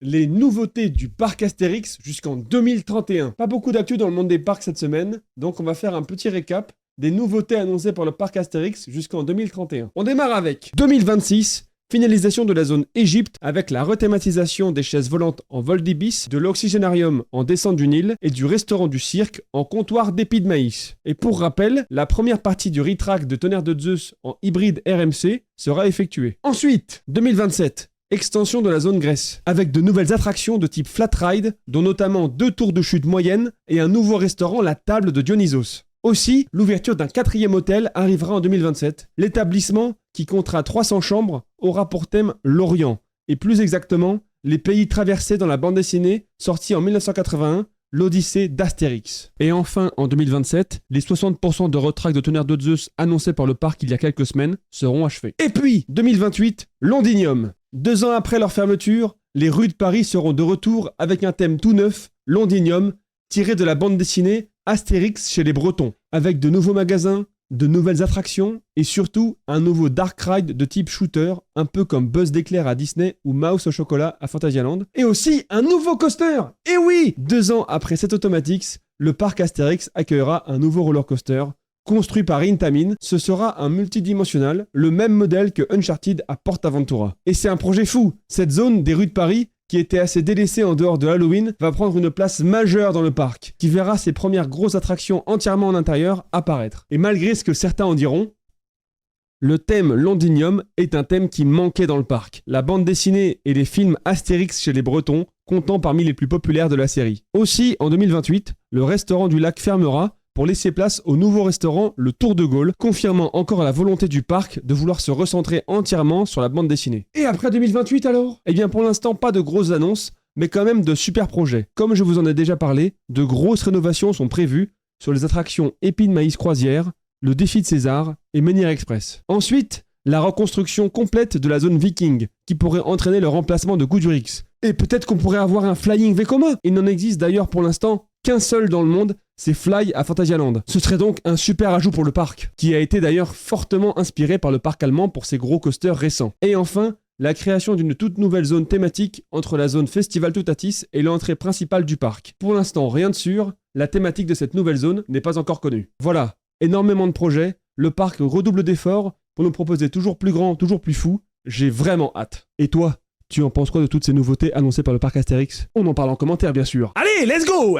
les nouveautés du parc Astérix jusqu'en 2031. Pas beaucoup d'actu dans le monde des parcs cette semaine, donc on va faire un petit récap des nouveautés annoncées par le parc Astérix jusqu'en 2031. On démarre avec 2026, finalisation de la zone Égypte avec la rethématisation des chaises volantes en vol d'ibis, de l'oxygénarium en descente du Nil et du restaurant du cirque en comptoir d'épis de maïs. Et pour rappel, la première partie du retrack de Tonnerre de Zeus en hybride RMC sera effectuée. Ensuite, 2027. Extension de la zone Grèce, avec de nouvelles attractions de type flat ride, dont notamment 2 tours de chute moyennes et un nouveau restaurant, la table de Dionysos. Aussi, l'ouverture d'un 4e hôtel arrivera en 2027. L'établissement, qui comptera 300 chambres, aura pour thème l'Orient, et plus exactement, les pays traversés dans la bande dessinée sortie en 1981, l'Odyssée d'Astérix. Et enfin, en 2027, les 60% de retrack de Tonnerre de Zeus annoncés par le parc il y a quelques semaines seront achevés. Et puis, 2028, Londinium. 2 ans après leur fermeture, les rues de Paris seront de retour avec un thème tout neuf, Londinium, tiré de la bande dessinée Astérix chez les Bretons, avec de nouveaux magasins, de nouvelles attractions et surtout un nouveau dark ride de type shooter, un peu comme Buzz d'éclair à Disney ou Mouse au chocolat à Fantasyland. Et aussi un nouveau coaster. Et oui, 2 ans après cet Automatics, le parc Astérix accueillera un nouveau roller coaster. Construit par Intamin, ce sera un multidimensionnel, le même modèle que Uncharted à PortAventura. Et c'est un projet fou. Cette zone des rues de Paris, qui était assez délaissée en dehors de Halloween, va prendre une place majeure dans le parc, qui verra ses premières grosses attractions entièrement en intérieur apparaître. Et malgré ce que certains en diront, le thème Londinium est un thème qui manquait dans le parc. La bande dessinée et les films Astérix chez les Bretons comptant parmi les plus populaires de la série. Aussi, en 2028, le restaurant du lac fermera pour laisser place au nouveau restaurant Le Tour de Gaulle, confirmant encore la volonté du parc de vouloir se recentrer entièrement sur la bande dessinée. Et après 2028 alors ? Eh bien pour l'instant pas de grosses annonces, mais quand même de super projets. Comme je vous en ai déjà parlé, de grosses rénovations sont prévues sur les attractions Épis de Maïs Croisière, le Défi de César et Menhir Express. Ensuite, la reconstruction complète de la zone Viking, qui pourrait entraîner le remplacement de Goudurix. Et peut-être qu'on pourrait avoir un Flying Vekoma. Il n'en existe d'ailleurs pour l'instant qu'un seul dans le monde, c'est Fly à Fantasyland. Ce serait donc un super ajout pour le parc, qui a été d'ailleurs fortement inspiré par le parc allemand pour ses gros coasters récents. Et enfin, la création d'une toute nouvelle zone thématique entre la zone Festival Toutatis et l'entrée principale du parc. Pour l'instant, rien de sûr, la thématique de cette nouvelle zone n'est pas encore connue. Voilà, énormément de projets, le parc redouble d'efforts pour nous proposer toujours plus grand, toujours plus fou. J'ai vraiment hâte. Et toi ? Tu en penses quoi de toutes ces nouveautés annoncées par le parc Astérix ? On en parle en commentaire bien sûr. Allez, let's go !